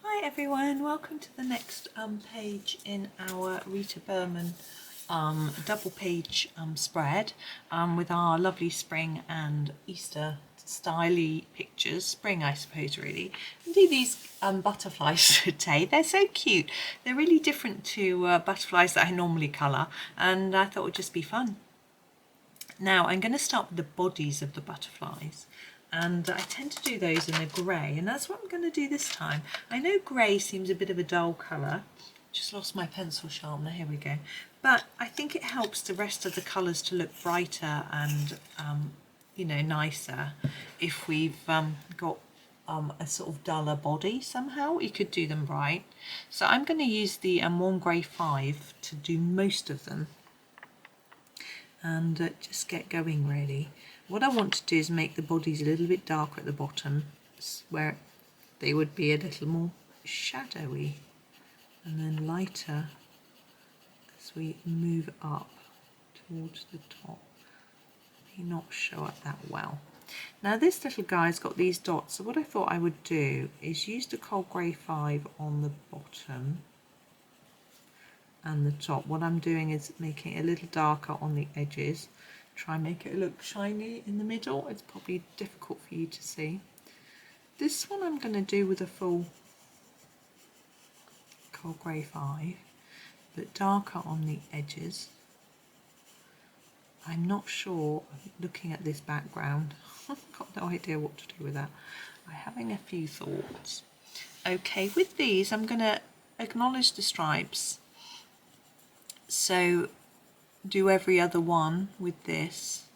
Hi everyone, welcome to the next page in our Rita Berman double page spread with our lovely spring and Easter styly pictures. Spring, I suppose, really. I do these butterflies today. They're so cute. They're really different to butterflies that I normally colour, and I thought it would just be fun. Now I'm going to start with the bodies of the butterflies, and I tend to do those in a grey, and that's what I'm going to do this time. I know grey seems a bit of a dull colour. Just lost my pencil sharpener, here we go. But I think it helps the rest of the colours to look brighter and you know, nicer if we've got a sort of duller body somehow. You could do them bright. So I'm going to use the Warm Grey 5 to do most of them, and just get going really. What I want to do is make the bodies a little bit darker at the bottom where they would be a little more shadowy, and then lighter as we move up towards the top. May not show up that well. Now this little guy's got these dots, so what I thought I would do is use the Cold Grey 5 on the bottom and the top. What I'm doing is making it a little darker on the edges. Try and make it look shiny in the middle. It's probably difficult for you to see. This one I'm going to do with a full Cold Grey 5, but darker on the edges. I'm not sure, looking at this background, I've got no idea what to do with that. I'm having a few thoughts. Okay, with these I'm going to acknowledge the stripes. So do every other one with this.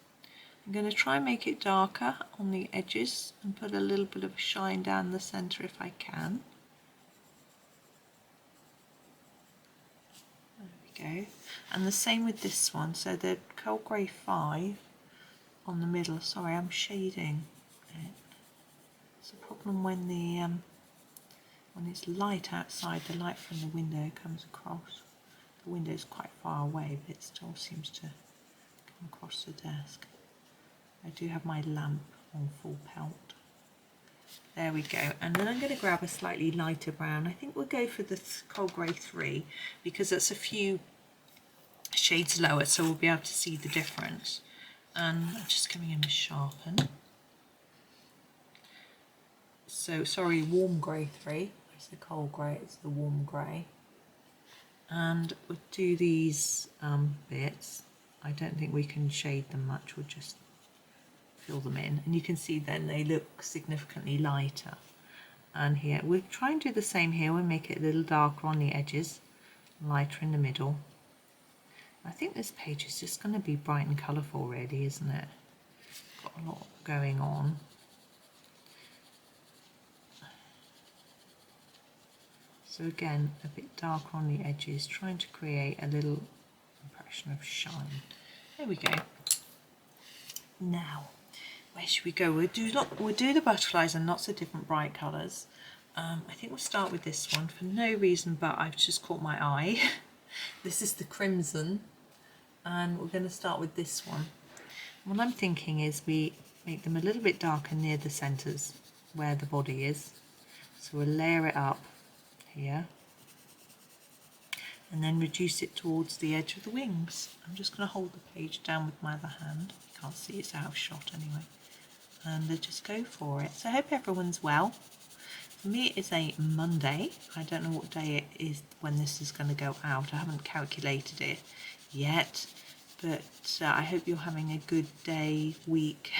I'm going to try and make it darker on the edges and put a little bit of shine down the centre if I can. There we go. And the same with this one. So the Cold Grey 5 on the middle. Sorry, I'm shading it. It's a problem when when it's light outside, the light from the window comes across. The window is quite far away, but it still seems to come across the desk. I do have my lamp on full pelt. There we go. And then I'm going to grab a slightly lighter brown. I think we'll go for the Cold Grey 3 because that's a few shades lower, so we'll be able to see the difference. And I'm just coming in with Sharpen. So, sorry, Warm Grey 3. It's the Cold Grey, it's the Warm Grey. And we'll do these bits. I don't think we can shade them much, we'll just fill them in. And you can see then they look significantly lighter. And here, we'll try and do the same here. We'll make it a little darker on the edges, lighter in the middle. I think this page is just going to be bright and colourful really, isn't it? Got a lot going on. So again, a bit darker on the edges, trying to create a little impression of shine. There we go. Now, where should we go? We'll do the butterflies in lots of different bright colours. I think we'll start with this one for no reason, but I've just caught my eye. This is the crimson, and we're going to start with this one. What I'm thinking is we make them a little bit darker near the centres where the body is. So we'll layer it up here and then reduce it towards the edge of the wings. I'm just going to hold the page down with my other hand. You can't see, it's out of shot anyway. And just go for it. So I hope everyone's well. For me it's a Monday. I don't know what day it is when this is going to go out. I haven't calculated it yet, but I hope you're having a good day, week,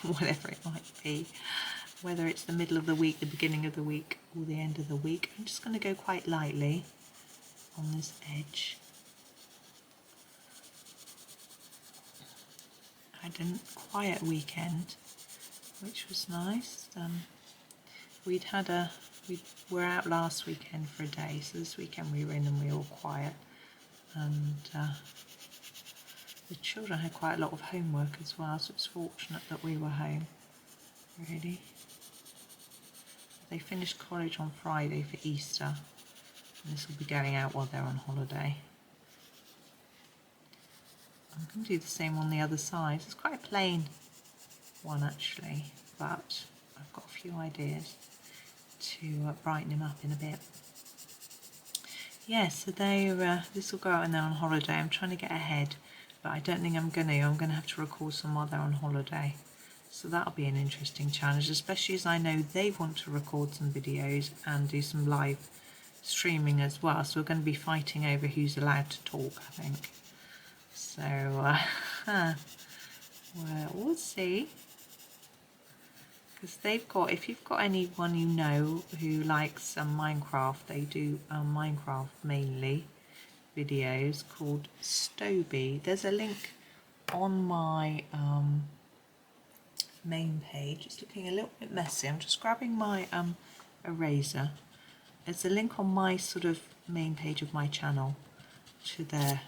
whatever it might be. Whether it's the middle of the week, the beginning of the week, or the end of the week. I'm just going to go quite lightly on this edge. I had a quiet weekend, which was nice. We were out last weekend for a day, so this weekend we were in and we were all quiet. And the children had quite a lot of homework as well, so it's fortunate that we were home, really. They finished college on Friday for Easter, and this will be going out while they're on holiday. I'm going to do the same on the other side. It's quite a plain one actually, but I've got a few ideas to brighten him up in a bit. Yeah, so this will go out when they're on holiday. I'm trying to get ahead, but I don't think I'm going to. I'm going to have to record some while they're on holiday. So that'll be an interesting challenge, especially as I know they want to record some videos and do some live streaming as well. So we're going to be fighting over who's allowed to talk, I think. So, well, we'll see. Because they've got, if you've got anyone you know who likes Minecraft, they do Minecraft mainly videos called Stoby. There's a link on my main page. It's looking a little bit messy. I'm just grabbing my eraser. There's a link on my sort of main page of my channel to their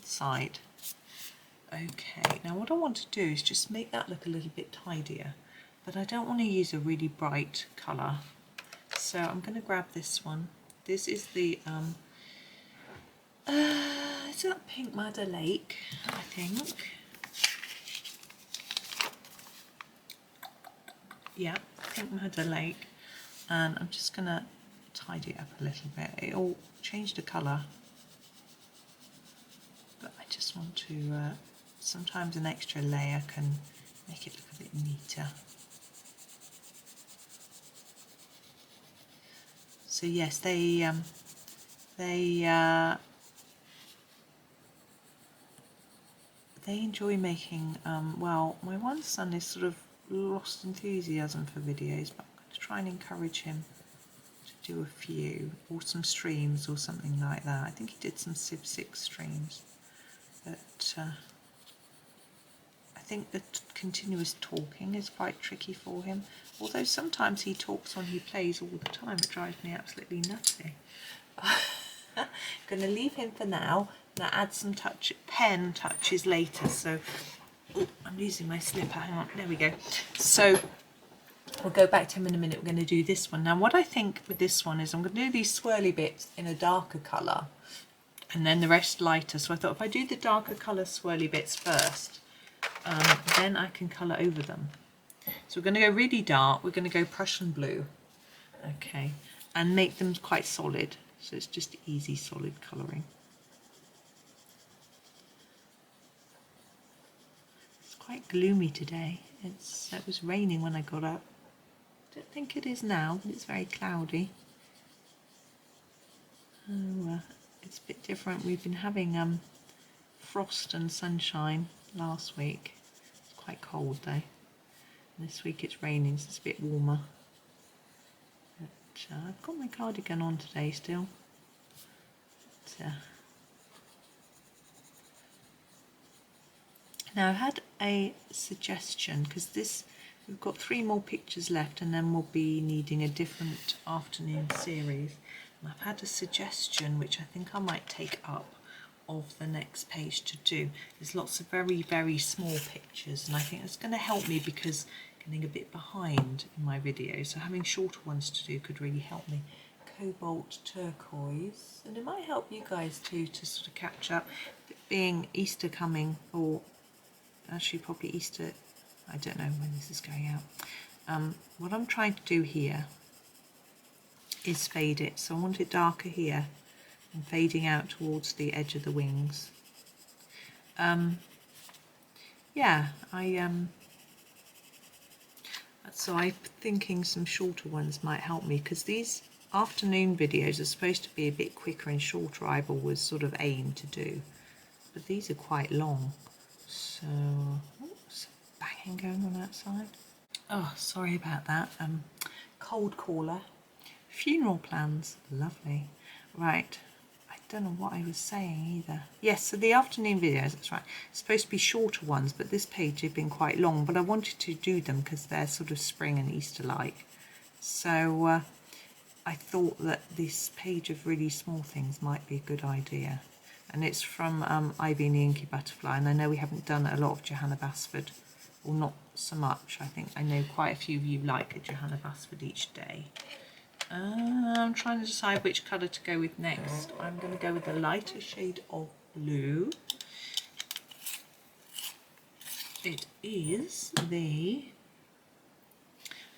site. Okay, now what I want to do is just make that look a little bit tidier, but I don't want to use a really bright colour. So I'm going to grab this one. This is the is that Pink Madder Lake, I think. Yeah, Pink Madder Lake, and I'm just going to tidy it up a little bit. It'll change the colour, but I just want to, sometimes an extra layer can make it look a bit neater. So yes, they enjoy making, well, my one son is sort of lost enthusiasm for videos, but I'm going to try and encourage him to do a few, or some streams or something like that. I think he did some Civ 6 streams, but I think the continuous talking is quite tricky for him, although sometimes he talks when he plays all the time. It drives me absolutely nutty. I'm going to leave him for now, and I'll add some pen touches later. So, oh, I'm losing my slipper, hang on, there we go. So we'll go back to him in a minute. We're going to do this one. Now what I think with this one is I'm going to do these swirly bits in a darker colour and then the rest lighter. So I thought if I do the darker colour swirly bits first, then I can colour over them. So we're going to go really dark. We're going to go Prussian Blue, okay, and make them quite solid. So it's just easy solid colouring. It's quite gloomy today. It was raining when I got up. I don't think it is now, but it's very cloudy. Oh, it's a bit different. We've been having frost and sunshine last week. It's quite cold though. And this week it's raining, so it's a bit warmer. But I've got my cardigan on today still. But, now I've had a suggestion, because we've got 3 more pictures left and then we'll be needing a different afternoon series. And I've had a suggestion which I think I might take up of the next page to do. There's lots of very, very small pictures, and I think it's going to help me because I'm getting a bit behind in my videos. So having shorter ones to do could really help me. Cobalt Turquoise, and it might help you guys too to sort of catch up. It being Easter coming, or actually probably Easter, I don't know when this is going out. What I'm trying to do here is fade it, so I want it darker here and fading out towards the edge of the wings. Yeah, so I'm thinking some shorter ones might help me, because these afternoon videos are supposed to be a bit quicker and shorter, I've always sort of aimed to do, but these are quite long. So, some banging going on outside. Oh, sorry about that. Cold caller. Funeral plans, lovely. Right, I don't know what I was saying either. Yes, so the afternoon videos, that's right, it's supposed to be shorter ones, but this page has been quite long, but I wanted to do them because they're sort of spring and Easter-like. So I thought that this page of really small things might be a good idea. And it's from Ivy and the Inky Butterfly, and I know we haven't done a lot of Johanna Basford, or not so much. I think I know quite a few of you like a Johanna Basford each day. I'm trying to decide which colour to go with next. I'm going to go with a lighter shade of blue. It is the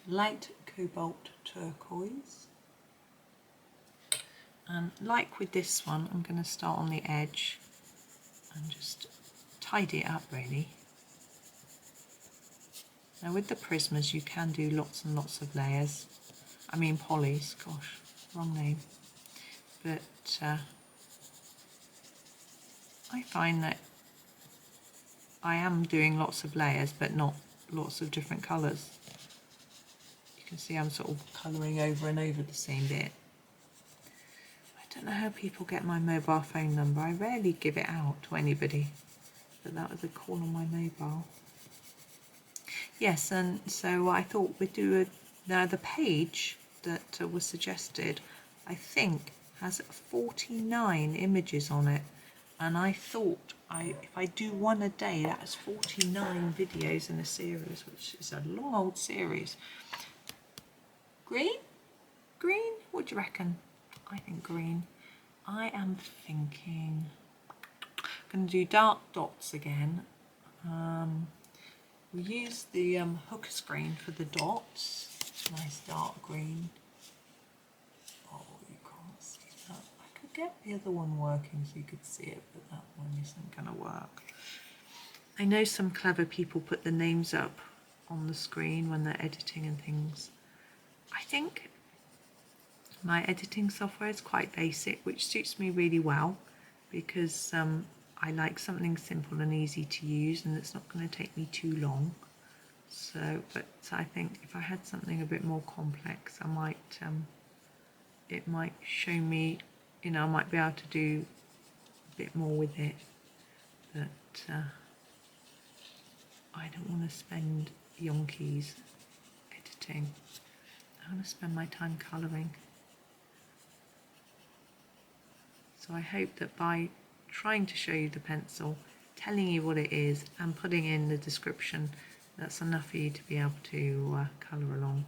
light Cobalt Turquoise. And like with this one, I'm going to start on the edge and just tidy it up really. Now with the Prismas you can do lots and lots of layers. I mean polys, gosh, wrong name. But I find that I am doing lots of layers but not lots of different colours. You can see I'm sort of colouring over and over the same bit. I don't know how people get my mobile phone number. I rarely give it out to anybody, but that was a call on my mobile. Yes, and so I thought we'd do now the page that was suggested, I think, has 49 images on it, and I thought if I do one a day, that's 49 videos in a series, which is a long old series. Green? Green? What do you reckon? I think green. I am thinking I'm going to do dark dots again. We use the hooker screen for the dots. Nice dark green. Oh, you can't see that. I could get the other one working so you could see it, but that one isn't going to work. I know some clever people put the names up on the screen when they're editing and things. I think my editing software is quite basic, which suits me really well because I like something simple and easy to use, and it's not going to take me too long. So, but I think if I had something a bit more complex, I might, it might show me, you know, I might be able to do a bit more with it. But I don't want to spend yonkies editing. I want to spend my time colouring. So I hope that by trying to show you the pencil, telling you what it is and putting in the description, that's enough for you to be able to colour along.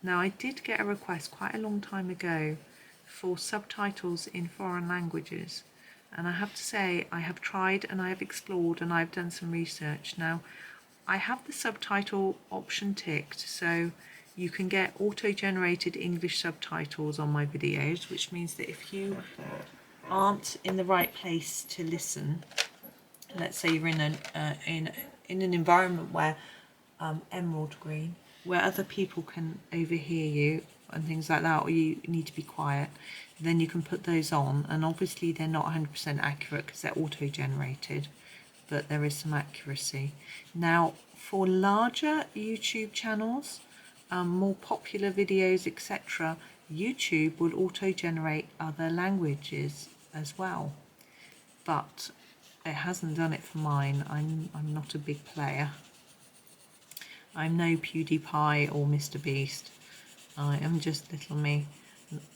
Now I did get a request quite a long time ago for subtitles in foreign languages, and I have to say I have tried and I have explored and I've done some research. Now I have the subtitle option ticked, so you can get auto-generated English subtitles on my videos, which means that if you aren't in the right place to listen, let's say you're in an environment where emerald green, where other people can overhear you and things like that, or you need to be quiet, then you can put those on. And obviously they're not 100% accurate because they're auto-generated, but there is some accuracy. Now for larger YouTube channels, more popular videos, etc., YouTube will auto-generate other languages as well, but it hasn't done it for mine. I'm not a big player. I'm no PewDiePie or Mr. Beast. I am just little me.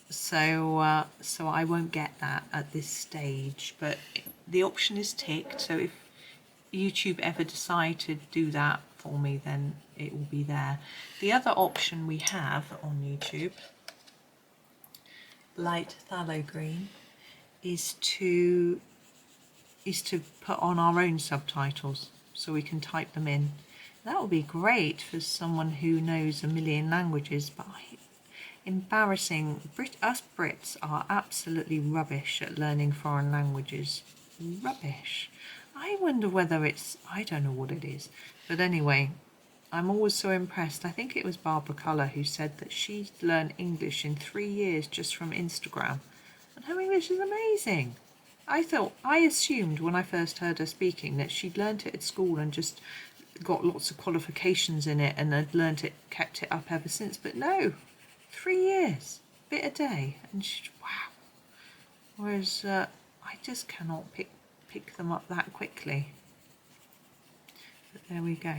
So so I won't get that at this stage, but the option is ticked, so if YouTube ever decide to do that for me, then it will be there. The other option we have on YouTube, light phthalo green, is to put on our own subtitles so we can type them in. That would be great for someone who knows a million languages, but embarrassing. Us Brits are absolutely rubbish at learning foreign languages. Rubbish. I wonder whether it's, I don't know what it is. But anyway, I'm always so impressed. I think it was Barbara Colour who said that she learned English in 3 years just from Instagram. And her English is amazing. I assumed when I first heard her speaking that she'd learnt it at school and just got lots of qualifications in it and had learnt it, kept it up ever since. But no, 3 years, bit a day, and wow. Whereas I just cannot pick them up that quickly. But there we go.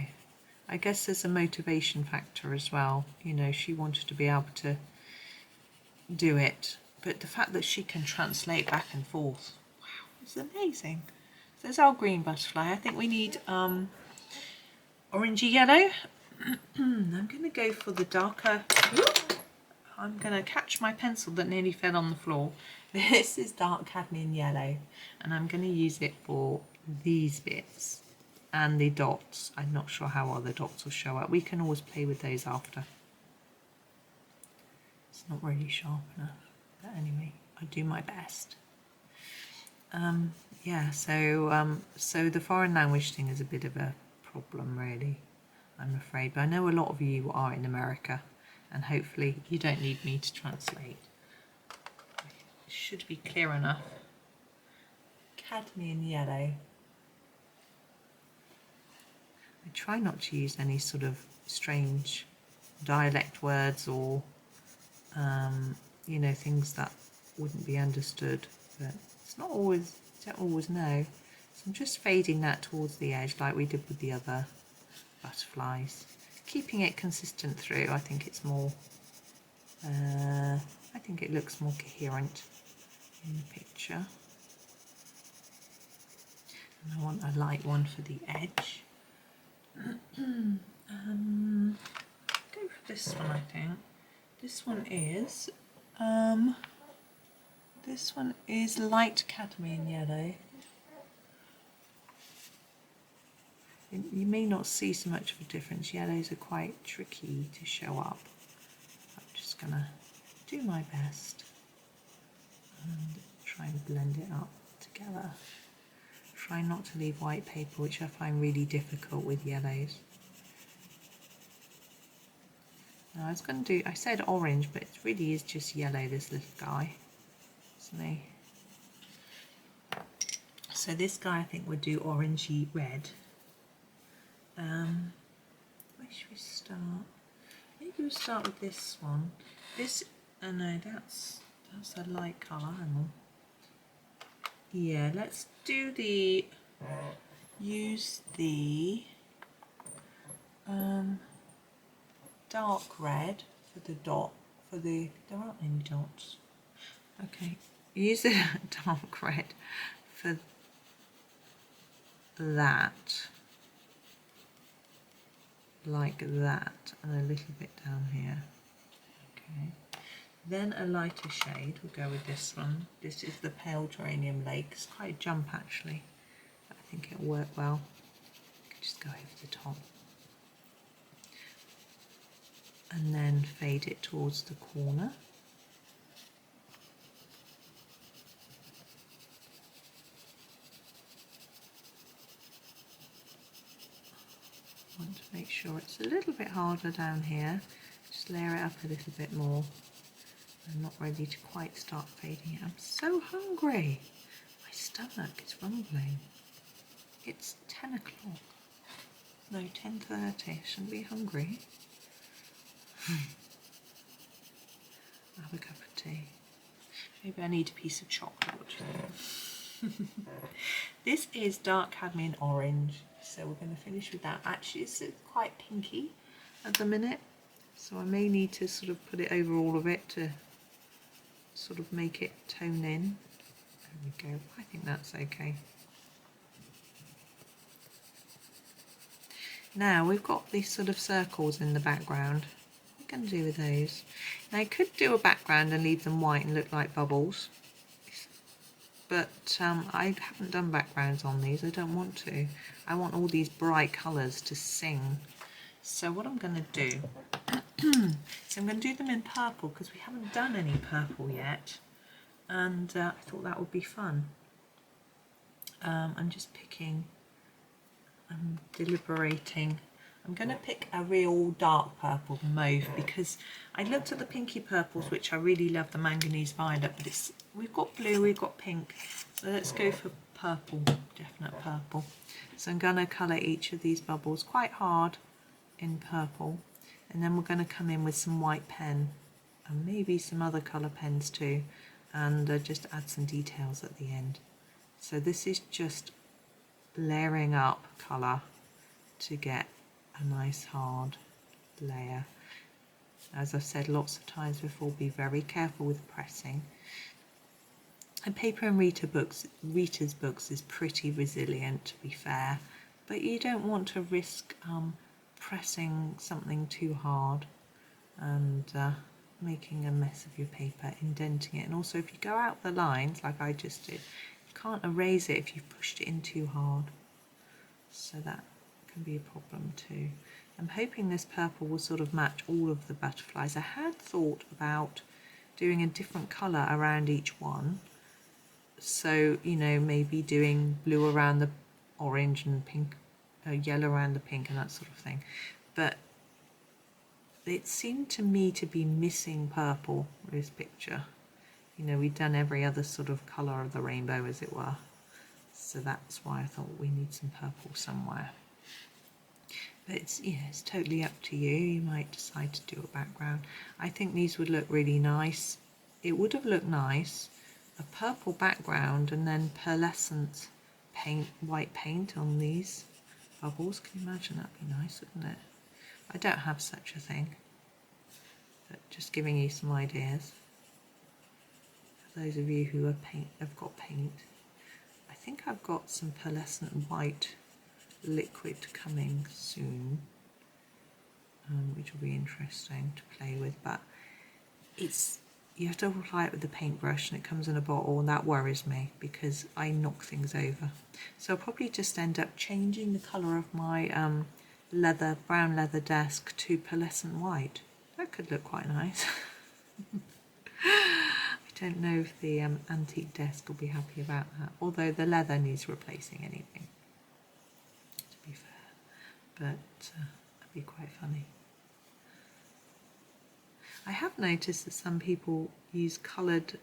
I guess there's a motivation factor as well. You know, she wanted to be able to do it, but the fact that she can translate back and forth, wow, it's amazing. So there's our green butterfly. I think we need orangey yellow. I'm going to go for the darker. I'm going to catch my pencil that nearly fell on the floor. This is dark cadmium yellow, and I'm going to use it for these bits. and the dots. I'm not sure how well the dots will show up. We can always play with those after. It's not really sharp enough, but anyway, I do my best. Yeah, so the foreign language thing is a bit of a problem, really, I'm afraid. But I know a lot of you are in America, and hopefully you don't need me to translate. It should be clear enough. Cadmium yellow. I try not to use any sort of strange dialect words or, you know, things that wouldn't be understood, but it's not always, you don't always know. So I'm just fading that towards the edge like we did with the other butterflies. Keeping it consistent through, I think it's more, I think it looks more coherent in the picture. And I want a light one for the edge. Go for this one, I think. This one is light cadmium yellow. You may not see so much of a difference. Yellows are quite tricky to show up. I'm just gonna do my best and try and blend it up together. Try not to leave white paper, which I find really difficult with yellows. Now I was going to do, I said orange, but it really is just yellow, this little guy, isn't he? So this guy I think would do orangey red. Where should we start? Maybe we'll start with this one. This, no, that's a light colour, hang on. Yeah, let's do the, use the dark red for the dot, there aren't any dots. Okay, use the dark red for that, like that, and a little bit down here. Okay. Then a lighter shade, we'll go with this one. This is the pale Geranium Lake. It's quite a jump actually. I think it'll work well. Just go over the top. And then fade it towards the corner. I want to make sure it's a little bit harder down here. Just layer it up a little bit more. I'm not ready to quite start fading it. I'm so hungry. My stomach is rumbling. It's 10 o'clock. No, 10:30. I shouldn't be hungry. I'll have a cup of tea. Maybe I need a piece of chocolate. What do you think? This is dark cadmium orange. So we're going to finish with that. Actually, it's quite pinky at the minute. So I may need to sort of put it over all of it to sort of make it tone in. There we go. I think that's okay. Now we've got these sort of circles in the background. What are we going to do with those? Now I could do a background and leave them white and look like bubbles. But I haven't done backgrounds on these. I don't want to. I want all these bright colours to sing. So what I'm going to do, so I'm going to do them in purple because we haven't done any purple yet, and I thought that would be fun. I'm just picking, I'm deliberating. I'm going to pick a real dark purple, mauve, because I looked at the pinky purples, which I really love, the manganese violet, but it's, we've got blue, we've got pink, so let's go for purple, definite purple. So I'm going to colour each of these bubbles quite hard in purple, and then we're going to come in with some white pen and maybe some other colour pens too, and just add some details at the end. So this is just layering up colour to get a nice hard layer. As I've said lots of times before, be very careful with pressing. And paper in Rita's books is pretty resilient, to be fair, but you don't want to risk pressing something too hard and making a mess of your paper, indenting it. And also if you go out the lines like I just did, you can't erase it if you've pushed it in too hard. so that can be a problem too. I'm hoping this purple will sort of match all of the butterflies. I had thought about doing a different colour around each one. So, you know, maybe doing blue around the orange and pink, yellow around the pink and that sort of thing. But it seemed to me to be missing purple in this picture. You know, we'd done every other sort of colour of the rainbow, as it were. So that's why I thought we need some purple somewhere. But it's, yeah, it's totally up to you. You might decide to do a background. I think these would look really nice. It would have looked nice, a purple background and then pearlescent paint, white paint on these bubbles. Can you imagine? That'd be nice, wouldn't it? I don't have such a thing, but just giving you some ideas. For those of you who are have got paint, I think I've got some pearlescent white liquid coming soon, which will be interesting to play with, but you have to apply it with the paintbrush and it comes in a bottle, and that worries me because I knock things over. So I'll probably just end up changing the colour of my brown leather desk to pearlescent white. That could look quite nice. I don't know if the antique desk will be happy about that, although the leather needs replacing anything, to be fair, but that'd be quite funny. I have noticed that some people use coloured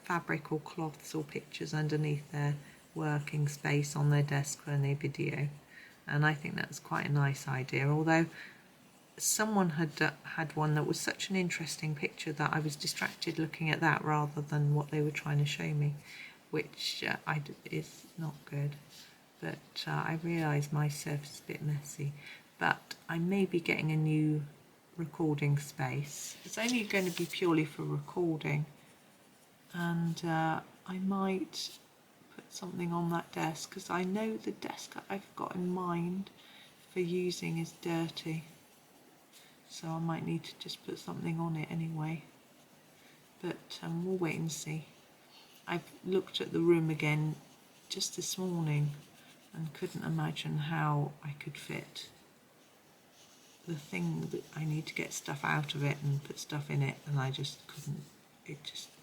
fabric or cloths or pictures underneath their working space on their desk when they video, and I think that's quite a nice idea, although someone had one that was such an interesting picture that I was distracted looking at that rather than what they were trying to show me, which is not good. But I realise my surface is a bit messy, but I may be getting a new recording space. It's only going to be purely for recording, and I might put something on that desk because I know the desk that I've got in mind for using is dirty, so I might need to just put something on it anyway, but we'll wait and see. I've looked at the room again just this morning and couldn't imagine how I could fit the thing that I need to get stuff out of it and put stuff in it, and I just couldn't.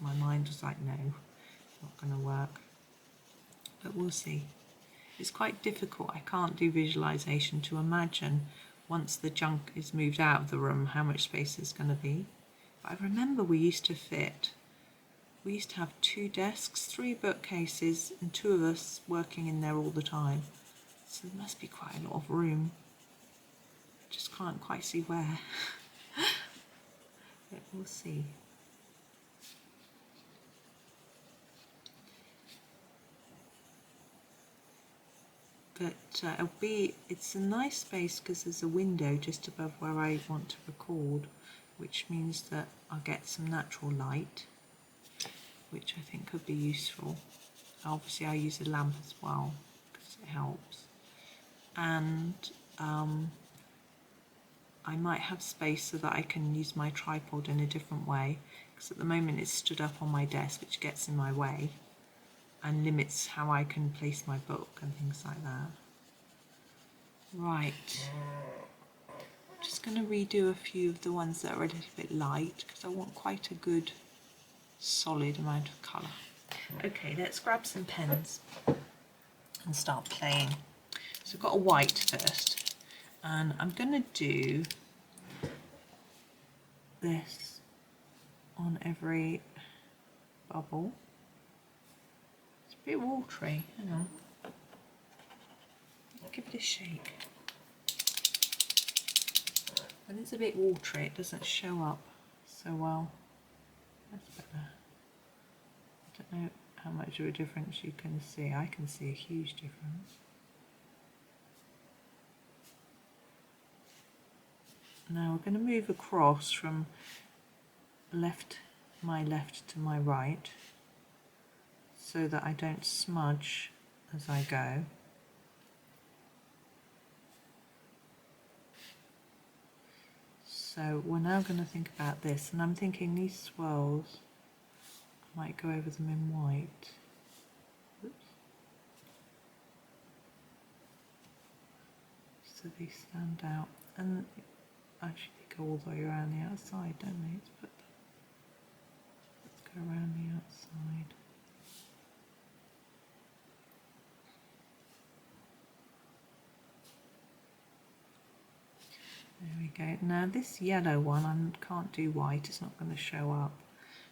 My mind was like, no, it's not going to work. But we'll see. It's quite difficult. I can't do visualization to imagine once the junk is moved out of the room how much space there's going to be. But I remember we used to have 2 desks, 3 bookcases, and 2 of us working in there all the time. So there must be quite a lot of room. Just can't quite see where. But we'll see. But it's a nice space because there's a window just above where I want to record, which means that I'll get some natural light, which I think could be useful. Obviously I use a lamp as well because it helps, and I might have space so that I can use my tripod in a different way, because at the moment it's stood up on my desk, which gets in my way and limits how I can place my book and things like that. Right, I'm just going to redo a few of the ones that are a little bit light because I want quite a good solid amount of colour. Okay, let's grab some pens and start playing. So I've got a white first, and I'm going to do this on every bubble. It's a bit watery, hang on. Give it a shake. When it's a bit watery, it doesn't show up so well. That's better. I don't know how much of a difference you can see. I can see a huge difference. Now we're going to move across from my left to my right so that I don't smudge as I go. So we're now going to think about this, and I'm thinking these swirls, I might go over them in white. Oops. so they stand out, and actually they go all the way around the outside, don't they? Let's go around the outside. There we go. Now this yellow one, I can't do white, it's not going to show up.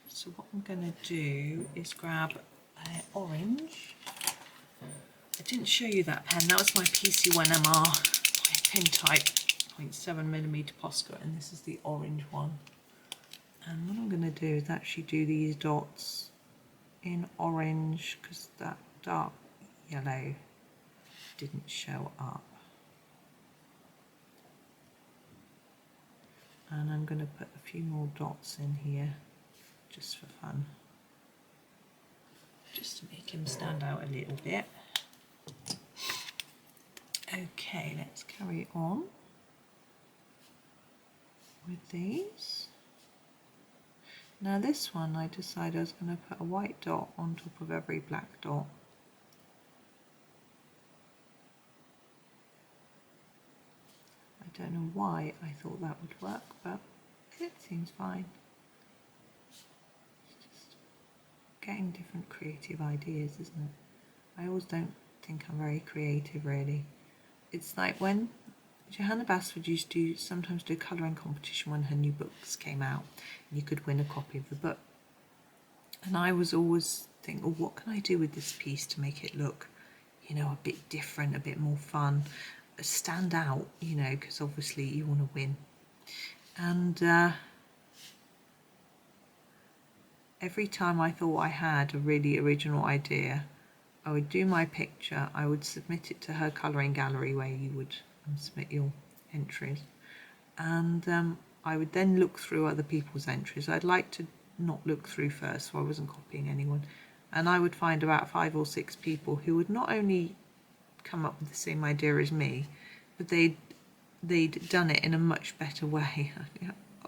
So what I'm going to do is grab orange. I didn't show you that pen, that was my PC1MR, my pen type, 0.7mm Posca, and this is the orange one. And what I'm going to do is actually do these dots in orange, because that dark yellow didn't show up. And I'm going to put a few more dots in here, just for fun, just to make him stand out a little bit. Okay, let's carry on with these. Now this one, I decided I was going to put a white dot on top of every black dot. I don't know why I thought that would work, but it seems fine. It's just getting different creative ideas, isn't it? I always don't think I'm very creative, really. It's like when Johanna Basford used to sometimes do a colouring competition when her new books came out, and you could win a copy of the book. And I was always thinking, oh, what can I do with this piece to make it look, you know, a bit different, a bit more fun, stand out, you know, because obviously you want to win. And every time I thought I had a really original idea, I would do my picture, I would submit it to her colouring gallery where you would submit your entries, and I would then look through other people's entries. I'd like to not look through first, so I wasn't copying anyone, and I would find about 5 or 6 people who would not only come up with the same idea as me, but they'd done it in a much better way.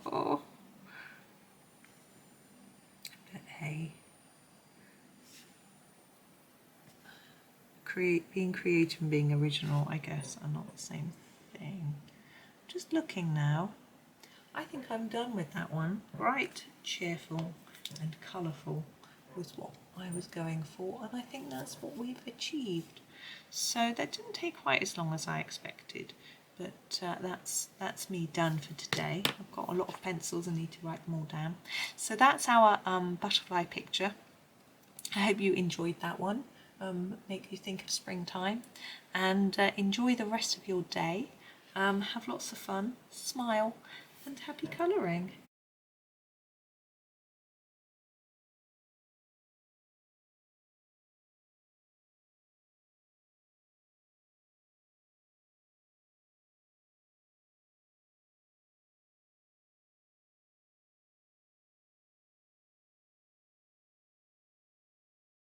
Oh, but hey. Being creative and being original, I guess, are not the same thing. Just looking now, I think I'm done with that one. Bright, cheerful and colourful was what I was going for, and I think that's what we've achieved. So that didn't take quite as long as I expected, but that's me done for today. I've got a lot of pencils, I need to write them all down. So that's our butterfly picture. I hope you enjoyed that one. Make you think of springtime, and enjoy the rest of your day. Have lots of fun, smile, and happy colouring.